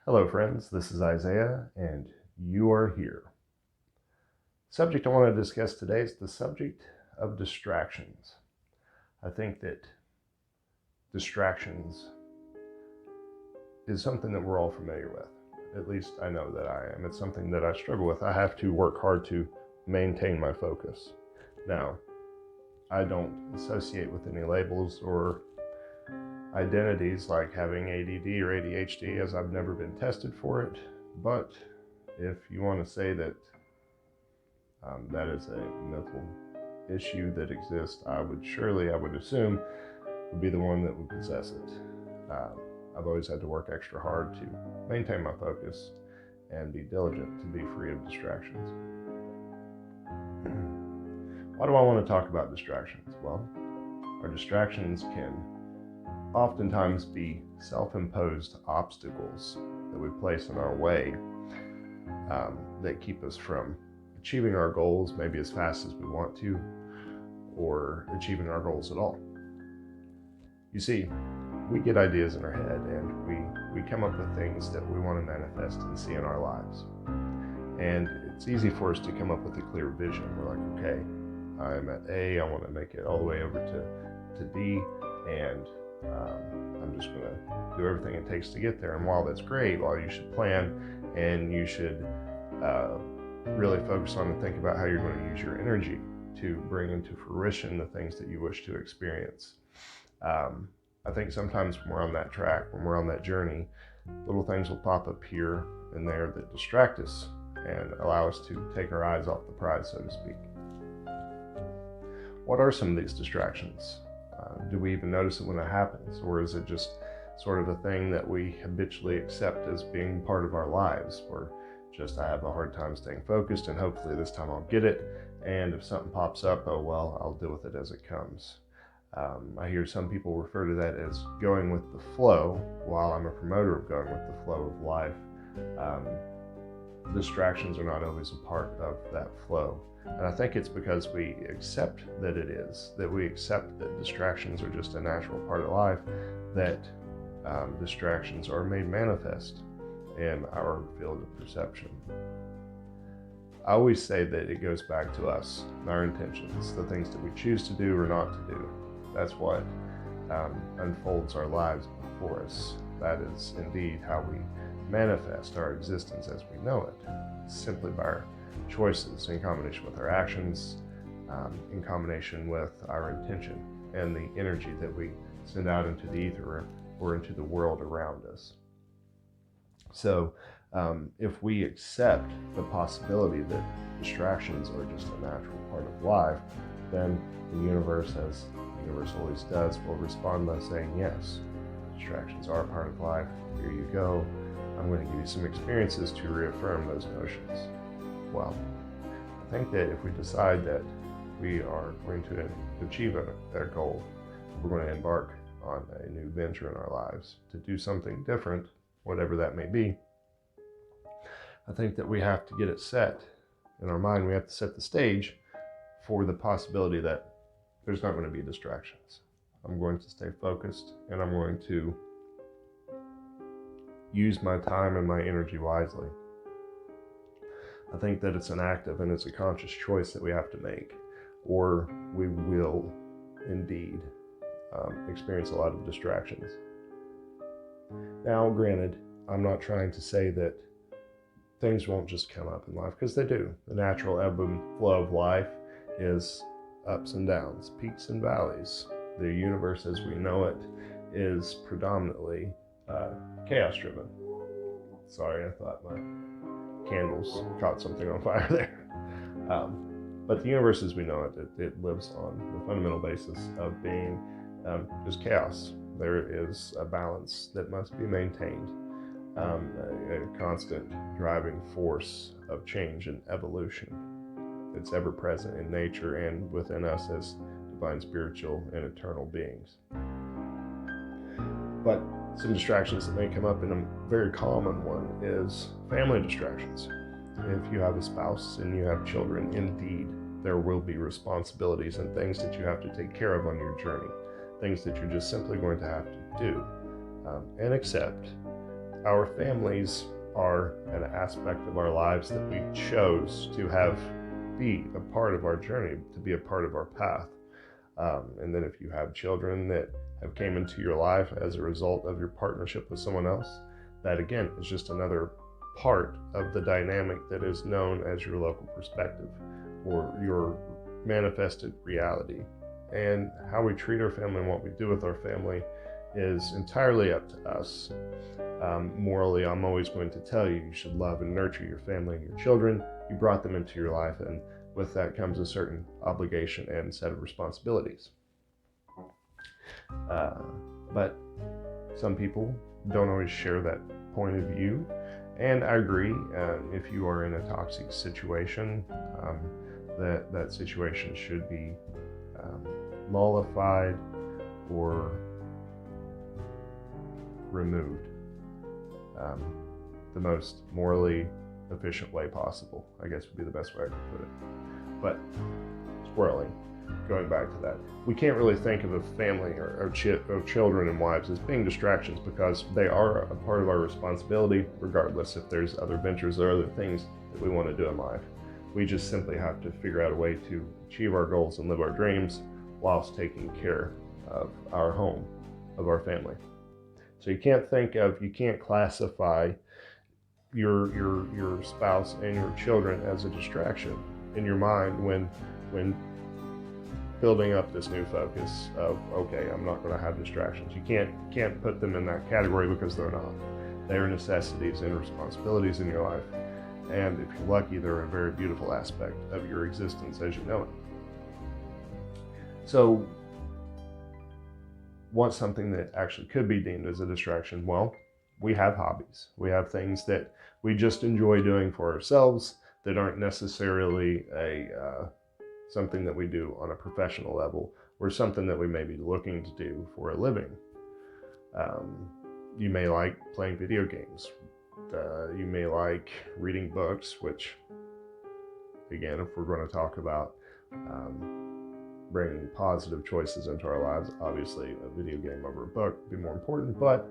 Hello friends, this is Isaiah and you are here. Subject I want to discuss today is the subject of distractions. I think that distractions is something that we're all familiar with. At least I know that I am. It's something that I struggle with. I have to work hard to maintain my focus. Now, I don't associate with any labels or identities like having ADD or ADHD, as I've never been tested for it. But if you want to say that that is a mental issue that exists, I would assume, would be the one that would possess it. I've always had to work extra hard to maintain my focus and be diligent to be free of distractions. Why do I want to talk about distractions? Well, our distractions can oftentimes be self-imposed obstacles that we place in our way that keep us from achieving our goals maybe as fast as we want to, or achieving our goals at all. You see, we get ideas in our head and we come up with things that we want to manifest and see in our lives. And it's easy for us to come up with a clear vision. We're like, okay, I'm at A, I want to make it all the way over to B, and I'm just going to do everything it takes to get there. And while that's great, while you should plan and you should really focus on and think about how you're going to use your energy to bring into fruition the things that you wish to experience. I think sometimes when we're on that track, when we're on that journey, little things will pop up here and there that distract us and allow us to take our eyes off the prize, so to speak. What are some of these distractions? Do we even notice it when it happens? Or is it just sort of a thing that we habitually accept as being part of our lives? Or just, I have a hard time staying focused and hopefully this time I'll get it. And if something pops up, oh well, I'll deal with it as it comes. I hear some people refer to that as going with the flow. While I'm a promoter of going with the flow of life, distractions are not always a part of that flow. And I think it's because we accept that it is, that we accept that distractions are just a natural part of life, that distractions are made manifest in our field of perception. I always say that it goes back to us, our intentions, the things that we choose to do or not to do. That's what unfolds our lives before us. That is indeed how we manifest our existence as we know it, simply by our choices in combination with our actions, in combination with our intention and the energy that we send out into the ether or into the world around us. So if we accept the possibility that distractions are just a natural part of life, then the universe, as the universe always does, will respond by saying, yes, distractions are a part of life. Here you go. I'm going to give you some experiences to reaffirm those notions. Well, I think that if we decide that we are going to achieve a goal, we're going to embark on a new venture in our lives to do something different, whatever that may be, I think that we have to get it set in our mind. We have to set the stage for the possibility that there's not going to be distractions. I'm going to stay focused and I'm going to use my time and my energy wisely. I think that it's an active and it's a conscious choice that we have to make, or we will indeed experience a lot of distractions. Now, granted, I'm not trying to say that things won't just come up in life, because they do. The natural ebb and flow of life is ups and downs, peaks and valleys. The universe as we know it is predominantly chaos-driven. Sorry, I thought my candles caught something on fire there. But the universe as we know it lives on the fundamental basis of being just chaos. There is a balance that must be maintained, a constant driving force of change and evolution. It's ever present in nature and within us as divine, spiritual, and eternal beings. But some distractions that may come up, and a very common one is family distractions. If you have a spouse and you have children, indeed, there will be responsibilities and things that you have to take care of on your journey, things that you're just simply going to have to do and accept our families are an aspect of our lives that we chose to have be a part of our journey, to be a part of our path. And then if you have children that have came into your life as a result of your partnership with someone else, that again is just another part of the dynamic that is known as your local perspective or your manifested reality. And how we treat our family and what we do with our family is entirely up to us. Morally, I'm always going to tell you, you should love and nurture your family and your children. You brought them into your life, and with that comes a certain obligation and set of responsibilities. But some people don't always share that point of view. And I agree, if you are in a toxic situation, that situation should be mollified or removed the most morally efficient way possible, I guess would be the best way I could put it. But swirling, going back to that, we can't really think of a family or children and wives as being distractions, because they are a part of our responsibility regardless if there's other ventures or other things that we want to do in life. We just simply have to figure out a way to achieve our goals and live our dreams whilst taking care of our home, of our family. So you can't classify your spouse and your children as a distraction in your mind when building up this new focus of, okay, I'm not going to have distractions. You can't put them in that category, because they're not. They are necessities and responsibilities in your life. And if you're lucky, they're a very beautiful aspect of your existence as you know it. So what's something that actually could be deemed as a distraction? Well, we have hobbies. We have things that we just enjoy doing for ourselves that aren't necessarily something that we do on a professional level, or something that we may be looking to do for a living. You may like playing video games. You may like reading books, which, again, if we're going to talk about bringing positive choices into our lives, obviously a video game over a book would be more important, but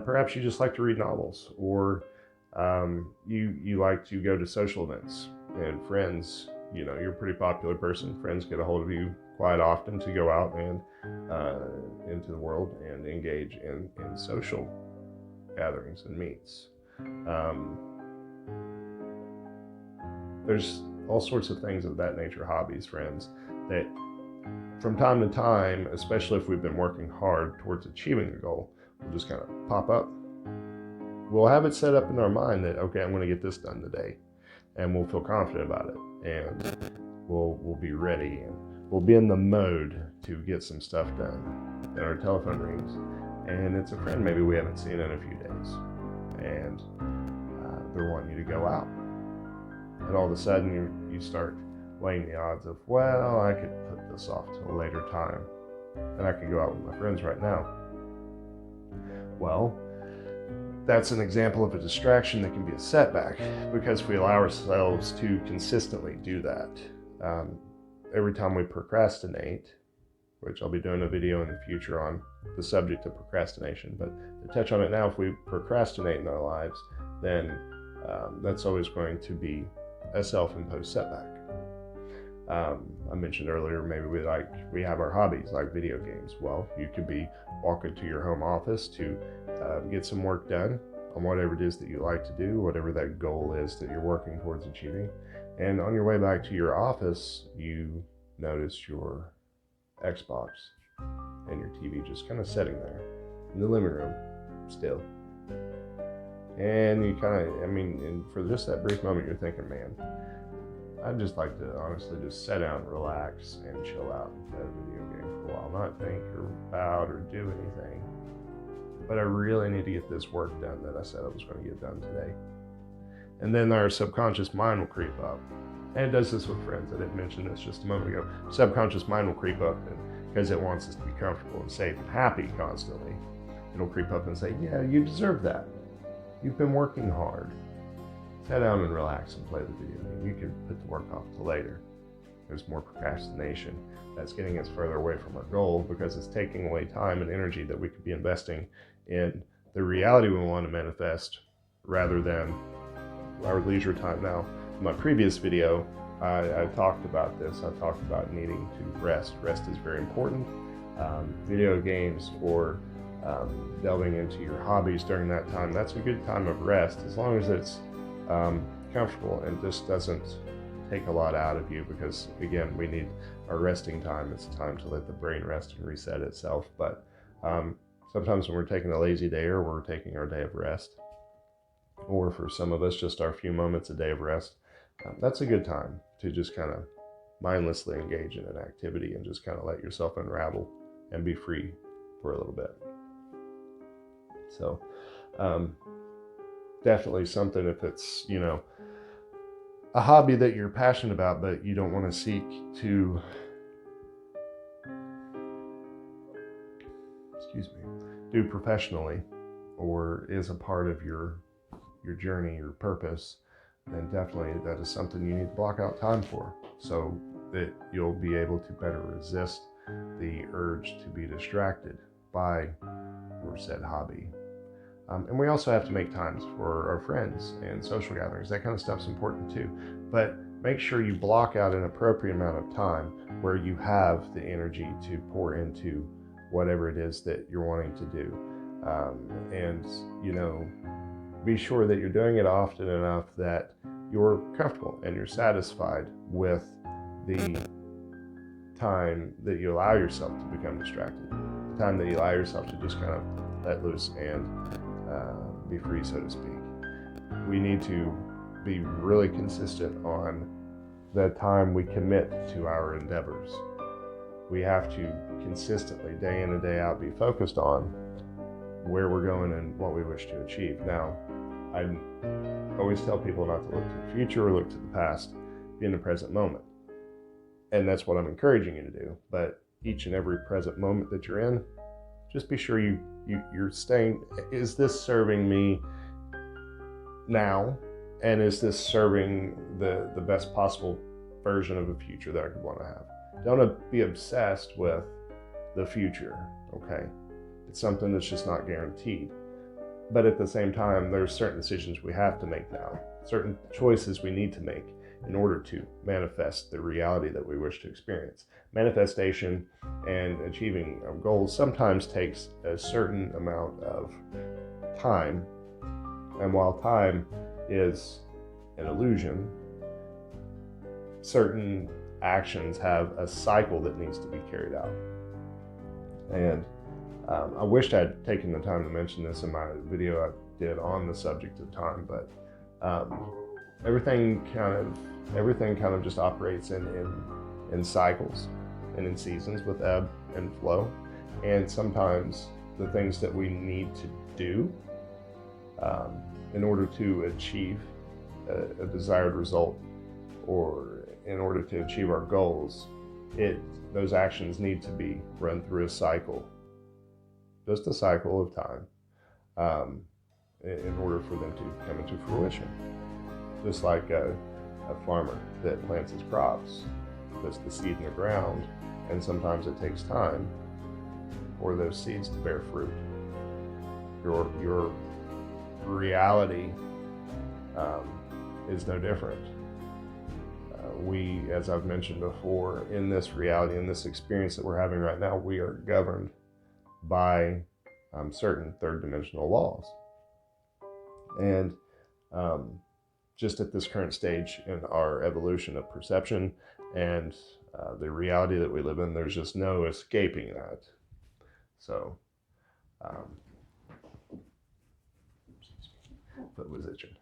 perhaps you just like to read novels, or you like to go to social events, and friends, you're a pretty popular person. Friends get a hold of you quite often to go out and into the world and engage in social gatherings and meets. There's all sorts of things of that nature, hobbies, friends, that from time to time, especially if we've been working hard towards achieving a goal, will just kind of pop up. We'll have it set up in our mind that, okay, I'm going to get this done today, and we'll feel confident about it, and we'll be ready, and we'll be in the mode to get some stuff done. And our telephone rings, and it's a friend maybe we haven't seen in a few days, and they're wanting you to go out. And all of a sudden you start weighing the odds of, well, I could put this off till a later time, and I could go out with my friends right now. Well, that's an example of a distraction that can be a setback, because we allow ourselves to consistently do that. Every time we procrastinate, which I'll be doing a video in the future on the subject of procrastination, but to touch on it now, if we procrastinate in our lives, then that's always going to be a self-imposed setback. I mentioned earlier, maybe we have our hobbies like video games. Well, you could be walking to your home office to get some work done on whatever it is that you like to do, whatever that goal is that you're working towards achieving. And on your way back to your office, you notice your Xbox and your TV just kind of sitting there in the living room still. And you and for just that brief moment, you're thinking, man, I'd just like to honestly just sit down, relax, and chill out and play a video game for a while, not think about or do anything. But I really need to get this work done that I said I was going to get done today. And then our subconscious mind will creep up. And it does this with friends. I didn't mention this just a moment ago. Subconscious mind will creep up, and because it wants us to be comfortable and safe and happy constantly, it'll creep up and say, yeah, you deserve that. You've been working hard. Sit down and relax and play the video game. You can put the work off till later. There's more procrastination. That's getting us further away from our goal, because it's taking away time and energy that we could be investing in the reality we want to manifest rather than our leisure time. Now, in my previous video, I talked about this. I talked about needing to rest. Rest is very important. Video games or delving into your hobbies during that time, that's a good time of rest, as long as it's comfortable and just doesn't take a lot out of you, because again, we need our resting time. It's time to let the brain rest and reset itself. But sometimes when we're taking a lazy day, or we're taking our day of rest, or for some of us just our few moments a day of rest, that's a good time to just kind of mindlessly engage in an activity and just kind of let yourself unravel and be free for a little bit. So definitely something, if it's, you know, a hobby that you're passionate about but you don't want to seek to do professionally, or is a part of your journey, your purpose, then definitely that is something you need to block out time for, so that you'll be able to better resist the urge to be distracted by your said hobby. And we also have to make times for our friends and social gatherings. That kind of stuff's important too. But make sure you block out an appropriate amount of time where you have the energy to pour into whatever it is that you're wanting to do. And, you know, be sure that you're doing it often enough that you're comfortable and you're satisfied with the time that you allow yourself to become distracted, the time that you allow yourself to just kind of let loose and be free, so to speak. We need to be really consistent on the time we commit to our endeavors. We have to consistently, day in and day out, be focused on where we're going and what we wish to achieve. Now, I always tell people not to look to the future or look to the past, be in the present moment. And that's what I'm encouraging you to do. But each and every present moment that you're in, just be sure you're staying, is this serving me now? And is this serving the best possible version of a future that I could want to have? Don't be obsessed with the future, okay? It's something that's just not guaranteed. But at the same time, there's certain decisions we have to make now, certain choices we need to make in order to manifest the reality that we wish to experience. Manifestation and achieving our goals sometimes takes a certain amount of time. And while time is an illusion, certain actions have a cycle that needs to be carried out. And I wished I'd taken the time to mention this in my video I did on the subject of time, but everything kind of just operates in cycles and in seasons with ebb and flow. And sometimes the things that we need to do in order to achieve a desired result, or in order to achieve our goals, those actions need to be run through a cycle, just a cycle of time, in order for them to come into fruition. Just like a farmer that plants his crops, puts the seed in the ground, and sometimes it takes time for those seeds to bear fruit. Your reality is no different. We, as I've mentioned before, in this reality, in this experience that we're having right now, we are governed by certain third dimensional laws. And just at this current stage in our evolution of perception and the reality that we live in, there's just no escaping that. So, foot was itching.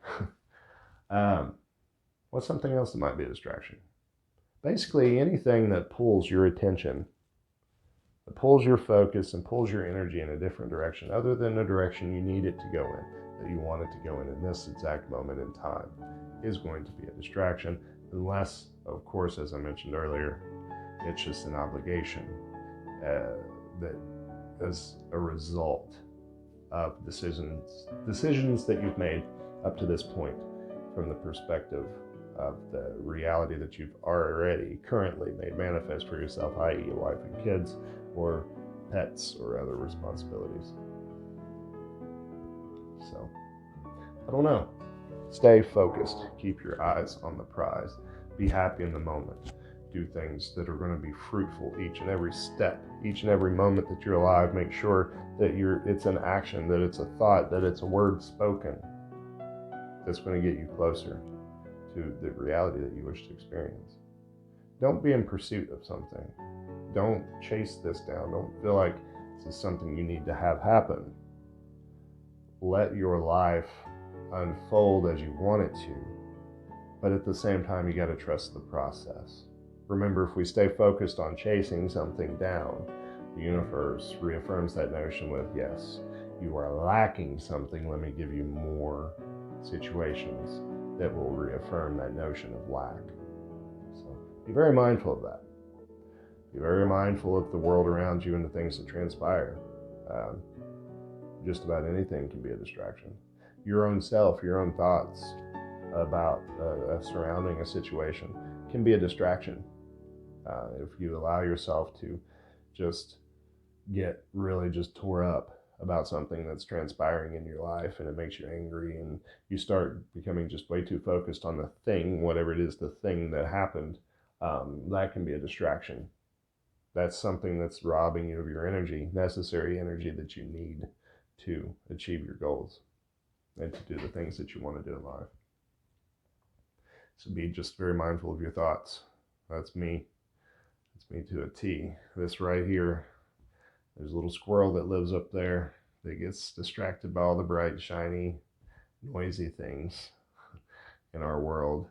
What's something else that might be a distraction? Basically, anything that pulls your attention, that pulls your focus and pulls your energy in a different direction, other than the direction you need it to go in, that you want it to go in this exact moment in time, is going to be a distraction, unless, of course, as I mentioned earlier, it's just an obligation that is a result of decisions that you've made up to this point, from the perspective of the reality that you've already currently made manifest for yourself, i.e. a wife and kids, or pets, or other responsibilities. So, I don't know. Stay focused. Keep your eyes on the prize. Be happy in the moment. Do things that are going to be fruitful each and every step, each and every moment that you're alive. Make sure that it's an action, that it's a thought, that it's a word spoken that's going to get you closer to the reality that you wish to experience. Don't be in pursuit of something. Don't chase this down. Don't feel like this is something you need to have happen. Let your life unfold as you want it to, but at the same time, you got to trust the process. Remember, if we stay focused on chasing something down, the universe reaffirms that notion with, yes, you are lacking something. Let me give you more situations that will reaffirm that notion of lack. So be very mindful of that. Be very mindful of the world around you and the things that transpire. Just about anything can be a distraction. Your own self, your own thoughts about surrounding a situation can be a distraction. If you allow yourself to just get really just tore up about something that's transpiring in your life, and it makes you angry, and you start becoming just way too focused on the thing, whatever it is, the thing that happened, that can be a distraction. That's something that's robbing you of your energy, necessary energy that you need to achieve your goals and to do the things that you want to do in life. So be just very mindful of your thoughts. That's me. That's me to a T. This right here, there's a little squirrel that lives up there that gets distracted by all the bright, shiny, noisy things in our world.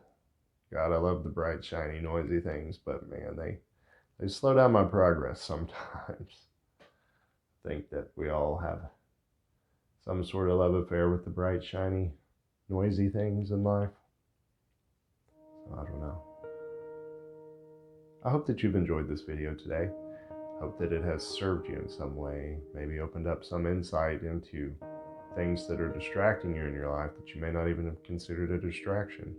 God, I love the bright, shiny, noisy things, but man, they slow down my progress sometimes. I think that we all have some sort of love affair with the bright, shiny, noisy things in life. So I don't know. I hope that you've enjoyed this video today. I hope that it has served you in some way, maybe opened up some insight into things that are distracting you in your life that you may not even have considered a distraction.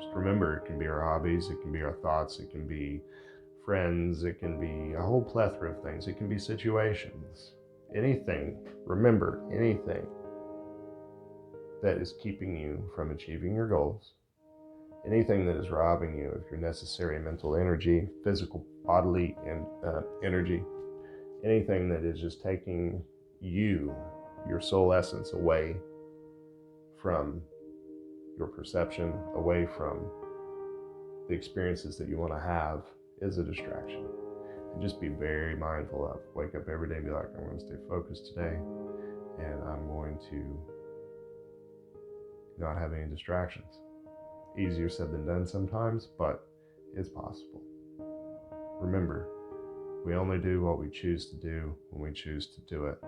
Just remember, it can be our hobbies, it can be our thoughts, it can be friends, it can be a whole plethora of things, it can be situations. Anything, remember, anything that is keeping you from achieving your goals, anything that is robbing you of your necessary mental energy, physical, bodily, and energy, anything that is just taking you, your soul essence, away from your perception, away from the experiences that you want to have, is a distraction. And just be very mindful of. Wake up every day and be like, I'm going to stay focused today, and I'm going to not have any distractions. Easier said than done sometimes, but it's possible. Remember, we only do what we choose to do when we choose to do it.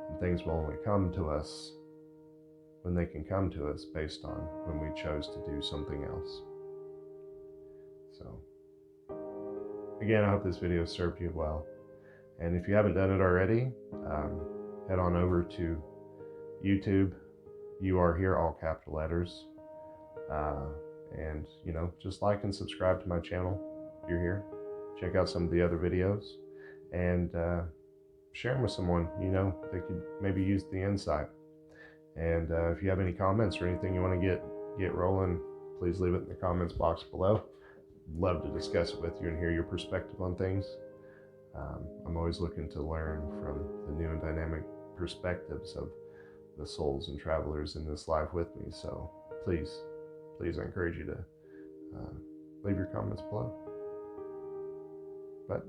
And things will only come to us when they can come to us based on when we chose to do something else. So, again, I hope this video served you well. And if you haven't done it already, head on over to YouTube. You Are Here, all capital letters. And, just like and subscribe to my channel if you're here. Check out some of the other videos and share them with someone they could maybe use the insight. And if you have any comments or anything you want to get rolling, please leave it in the comments box below. Love to discuss it with you and hear your perspective on things. I'm always looking to learn from the new and dynamic perspectives of the souls and travelers in this life with me. So please, I encourage you to leave your comments below. But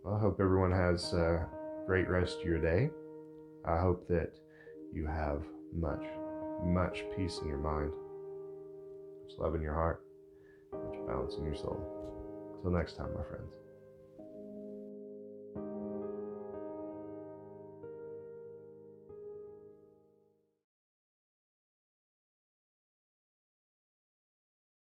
I hope everyone has a great rest of your day. I hope that you have much, much peace in your mind, much love in your heart, much balance in your soul. Until next time, my friends.